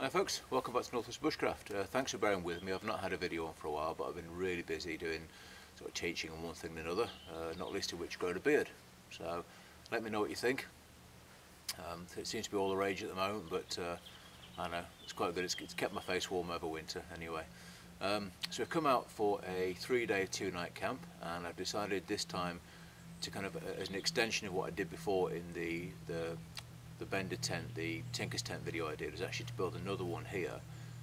Hi folks, welcome back to Northwest Bushcraft. Thanks for bearing with me. I've not had a video on for a while, but I've been really busy doing sort of teaching on one thing and another, not least of which growing a beard. So let me know what you think. It seems to be all the rage at the moment, but I know it's quite good. It's kept my face warm over winter anyway. So I've come out for a 3-day 2-night camp, and I've decided this time to kind of, as an extension of what I did before in the Bender tent, the Tinker's tent video I did, was actually to build another one here,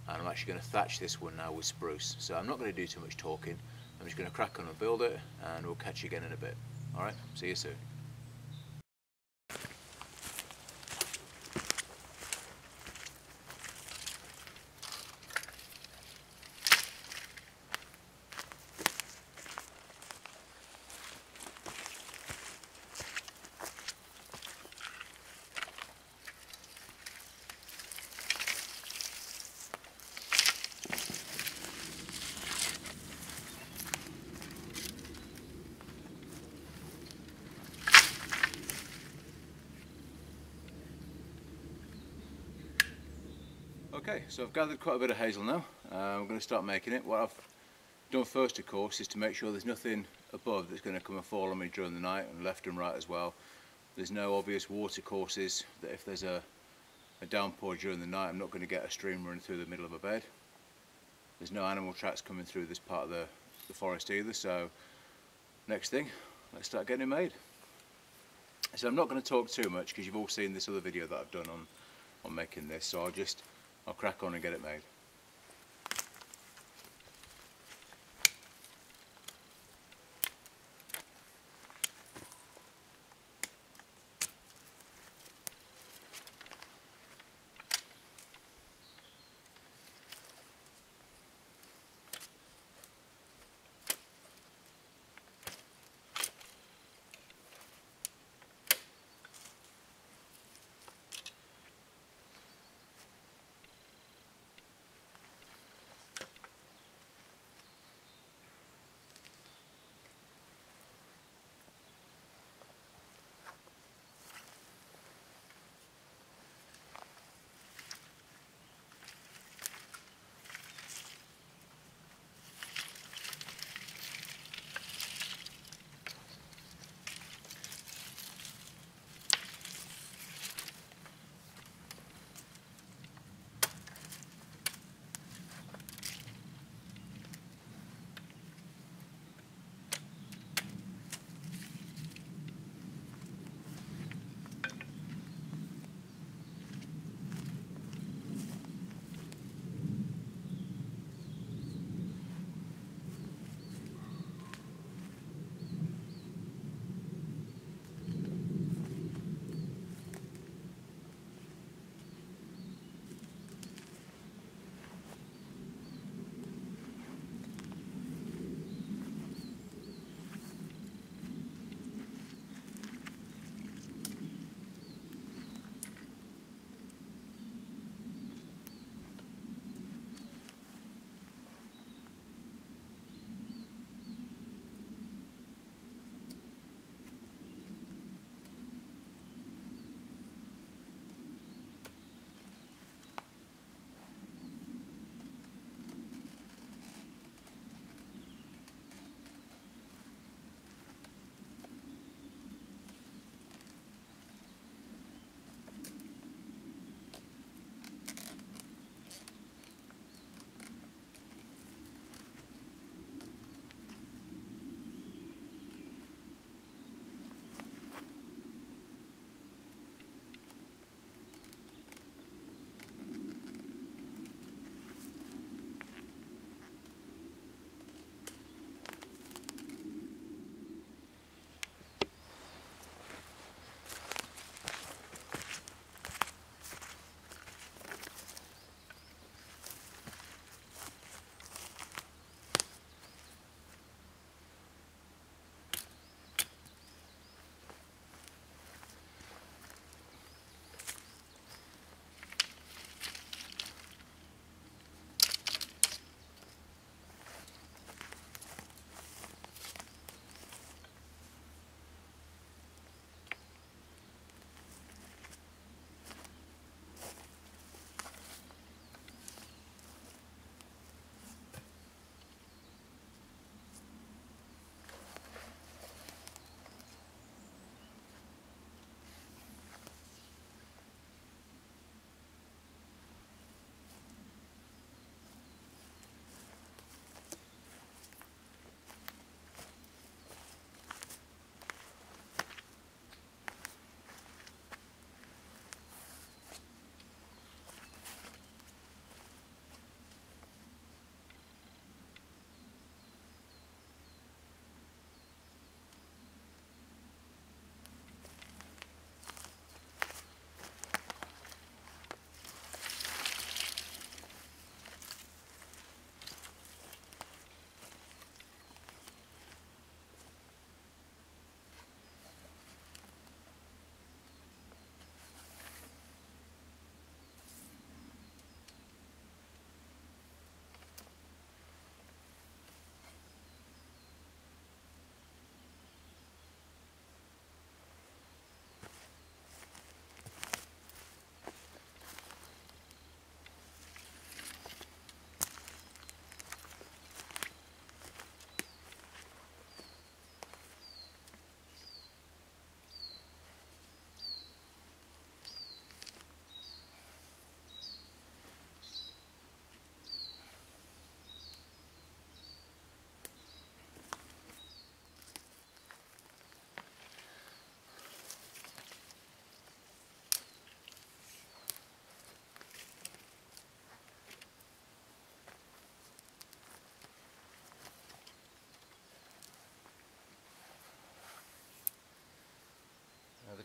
and I'm actually going to thatch this one now with spruce. So I'm not going to do too much talking. I'm just going to crack on and build it, and we'll catch you again in a bit. Alright, see you soon. Okay, so I've gathered quite a bit of hazel now. I'm going to start making it. What I've done first, of course, is to make sure there's nothing above that's going to come and fall on me during the night, and left and right as well. There's no obvious water courses that if there's a downpour during the night, I'm not going to get a stream running through the middle of a bed. There's no animal tracks coming through this part of the forest either, so next thing, let's start getting it made. So I'm not going to talk too much because you've all seen this other video that I've done on making this, so I'll crack on and get it made.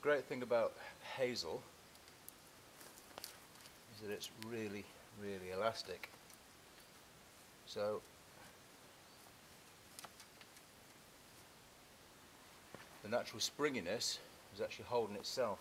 great thing about hazel is that it's really, really elastic. So the natural springiness is actually holding itself.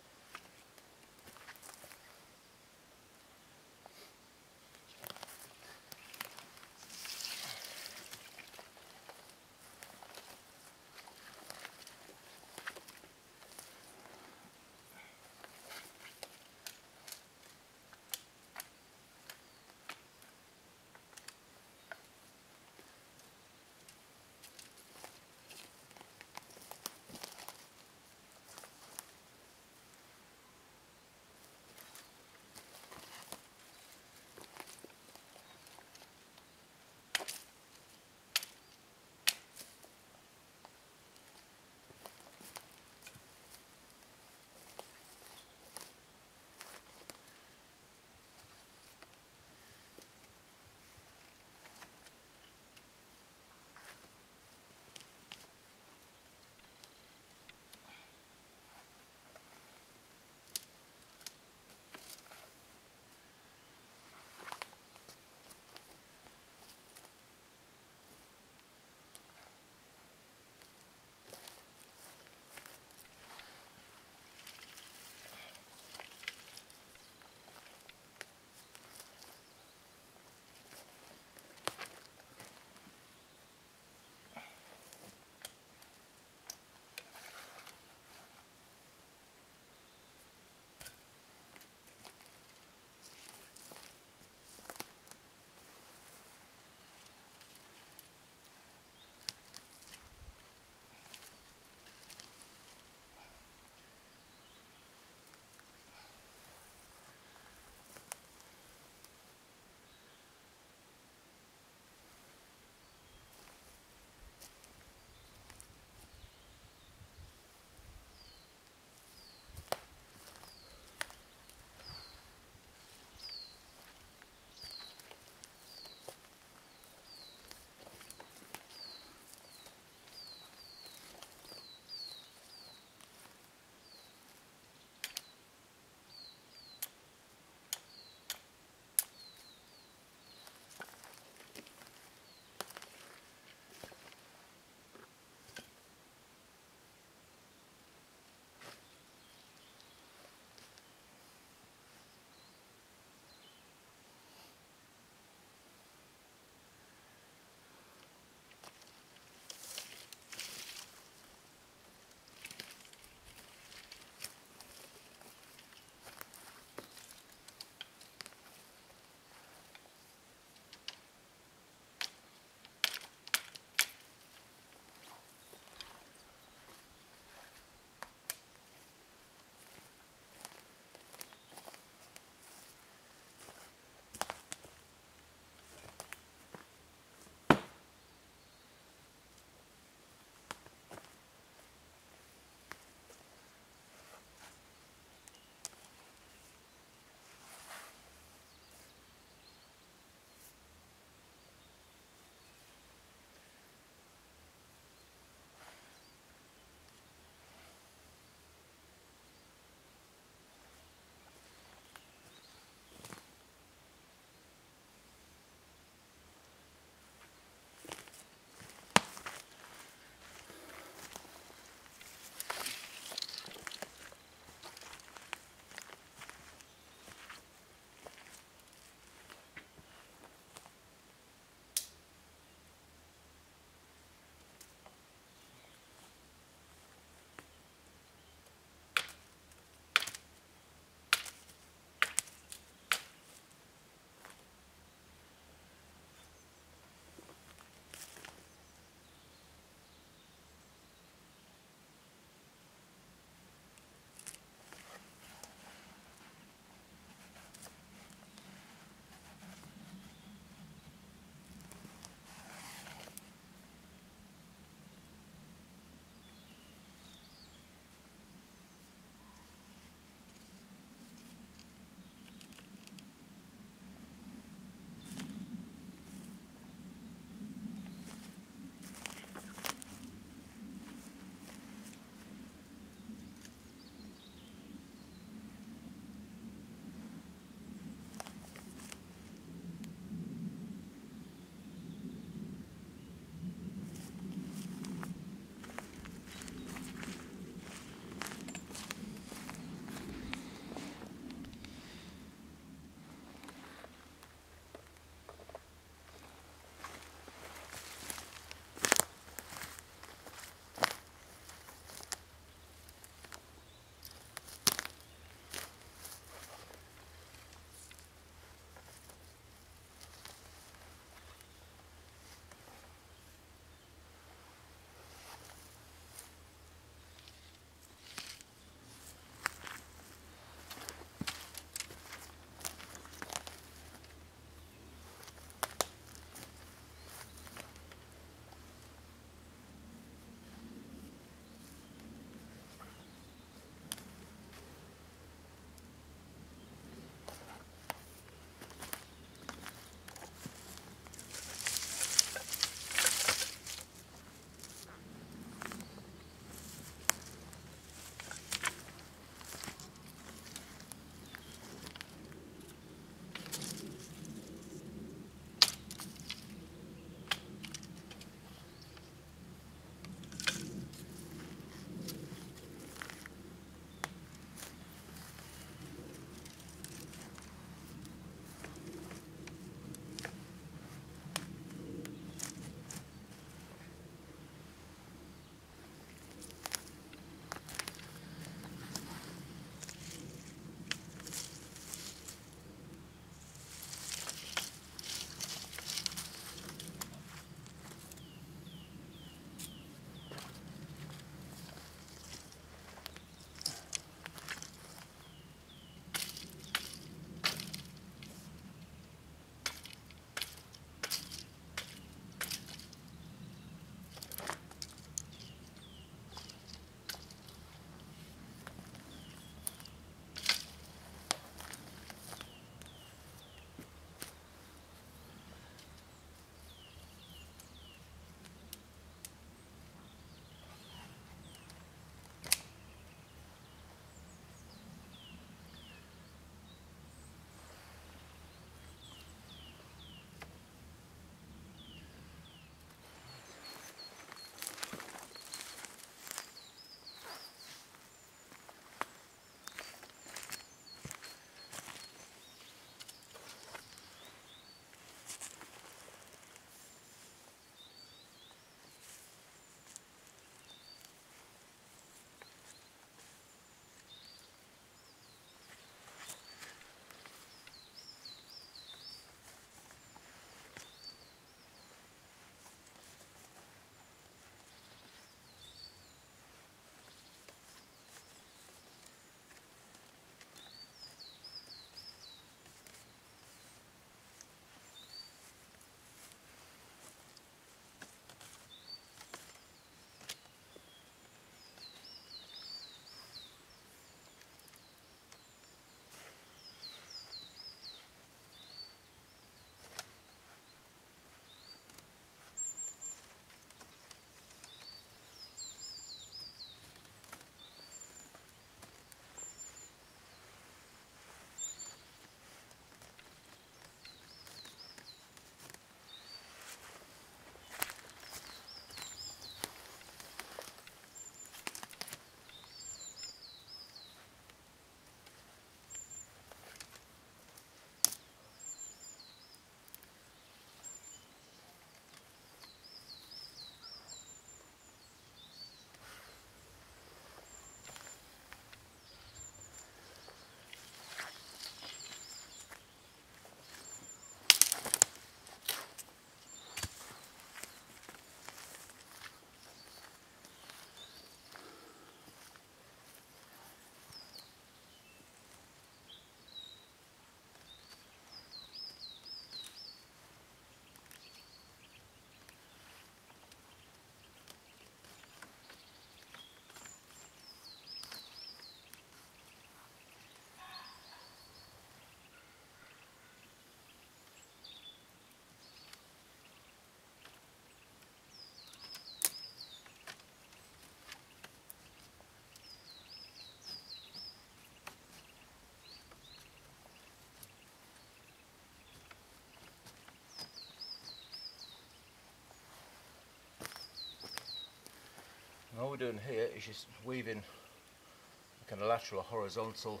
And all we're doing here is just weaving a kind of lateral or horizontal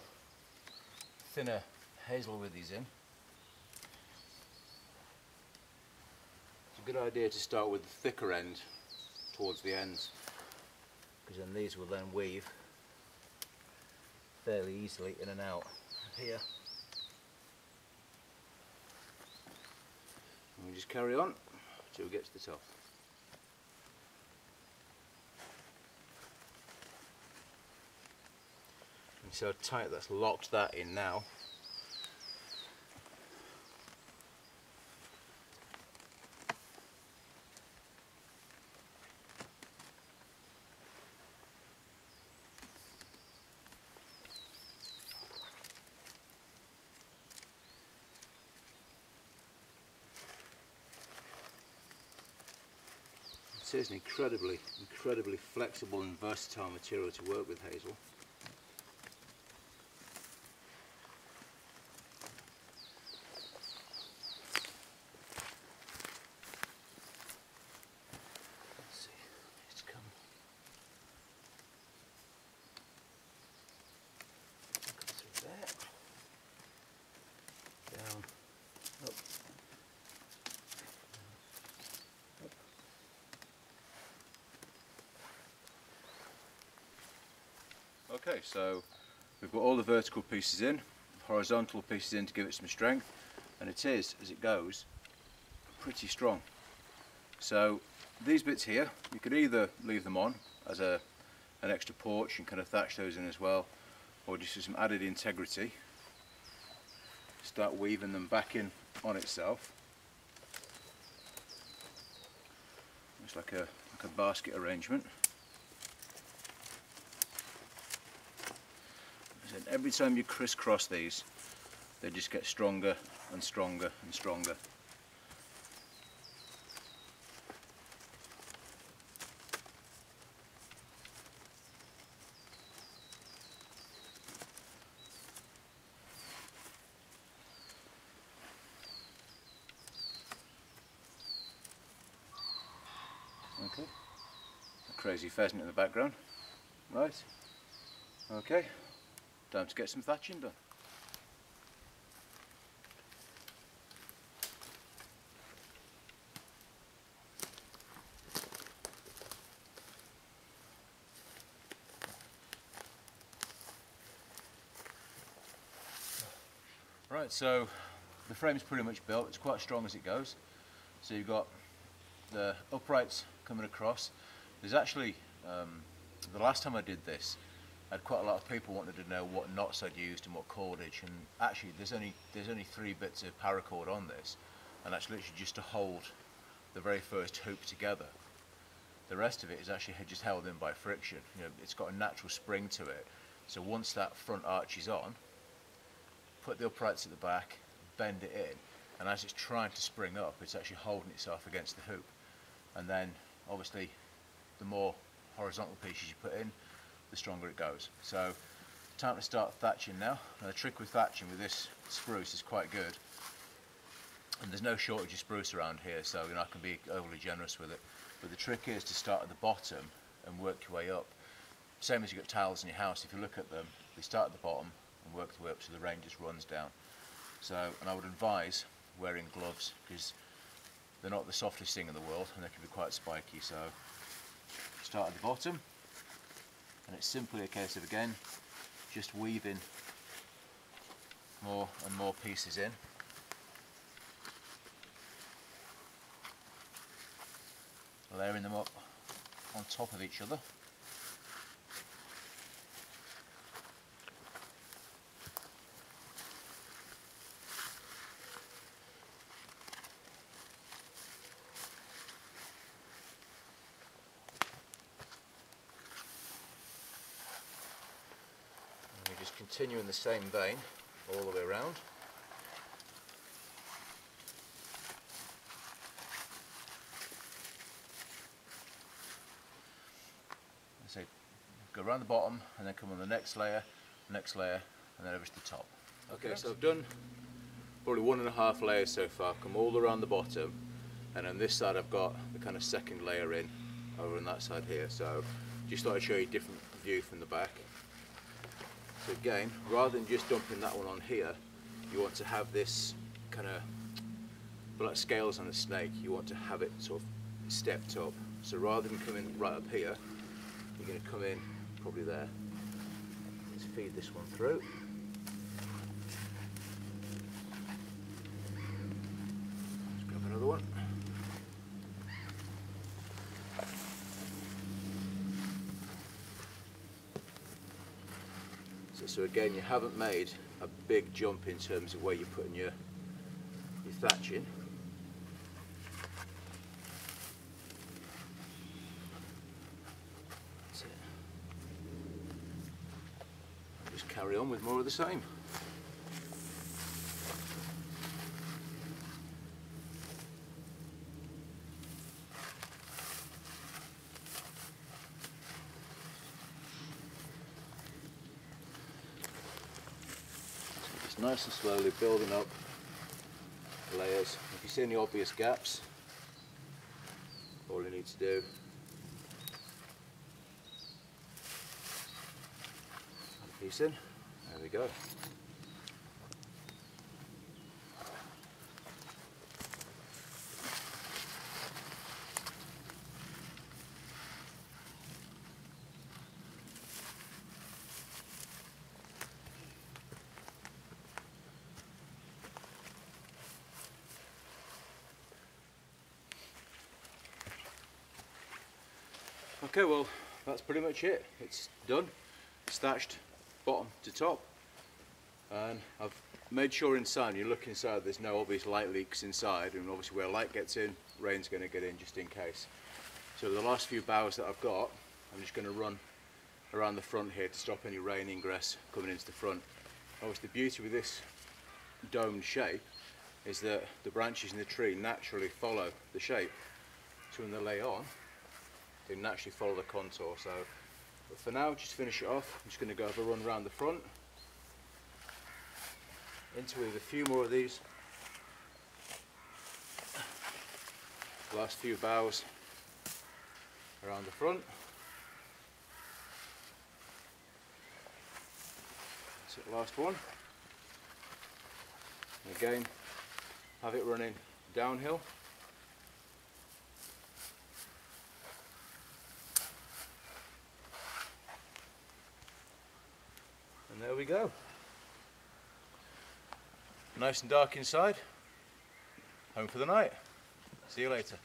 thinner hazel withies in. It's a good idea to start with the thicker end towards the ends, because then these will then weave fairly easily in and out here. And we just carry on until we get to the top. And so tight that's locked that in now. It's an incredibly flexible and versatile material to work with, hazel. Let's see, it's come through there, down, up. Okay, so we've got all the vertical pieces in, horizontal pieces in to give it some strength, and it is, as it goes, pretty strong. So these bits here, you could either leave them on as an extra porch and kind of thatch those in as well, or just for some added integrity, start weaving them back in on itself. It's like a basket arrangement. And every time you crisscross these, they just get stronger and stronger and stronger. Okay, a crazy pheasant in the background. Right, okay. Time to get some thatching done. Right, so the frame's pretty much built. It's quite strong as it goes. So you've got the uprights coming across. There's actually, the last time I did this, I had quite a lot of people wanted to know what knots I'd used and what cordage, and actually there's only 3 bits of paracord on this, and that's literally just to hold the very first hoop together. The rest of it is actually just held in by friction. You know, it's got a natural spring to it, so once that front arch is on, put the uprights at the back, bend it in, and as it's trying to spring up, it's actually holding itself against the hoop. And then obviously the more horizontal pieces you put in, the stronger it goes. So time to start thatching now. Now the trick with thatching with this spruce is quite good, and there's no shortage of spruce around here, so I can be overly generous with it. But the trick is to start at the bottom and work your way up. Same as you've got tiles in your house. If you look at them, they start at the bottom and work their way up so the rain just runs down. So, and I would advise wearing gloves, because they're not the softest thing in the world and they can be quite spiky. So start at the bottom, and it's simply a case of, again, just weaving more and more pieces in. Layering them up on top of each other. And we just continue in the same vein all the way around. So go around the bottom and then come on the next layer, and then over to the top. Okay, so I've done probably 1.5 layers so far, come all around the bottom, and on this side I've got the kind of second layer in over on that side here. So just thought I'd show you a different view from the back. So again, rather than just dumping that one on here, you want to have this kind of like scales on a snake. You want to have it sort of stepped up. So rather than coming right up here, you're going to come in probably there. Let's feed this one through. Let's grab another one. So again, you haven't made a big jump in terms of where you're putting your thatch in. That's it. Just carry on with more of the same. Nice and slowly building up layers. If you see any obvious gaps, all you need to do add a piece in. There we go. Okay, well, that's pretty much it. It's done. It's thatched bottom to top, and I've made sure inside, you look inside, there's no obvious light leaks inside, and obviously where light gets in, rain's going to get in just in case. So the last few boughs that I've got, I'm just going to run around the front here to stop any rain ingress coming into the front. Obviously the beauty with this domed shape is that the branches in the tree naturally follow the shape. So when they lay on, they naturally follow the contour. So but for now, just finish it off. I'm just going to go have a run around the front into with a few more of these. Last few boughs around the front. That's it, last one. And again, have it running downhill. And there we go. Nice and dark inside. Home for the night. See you later.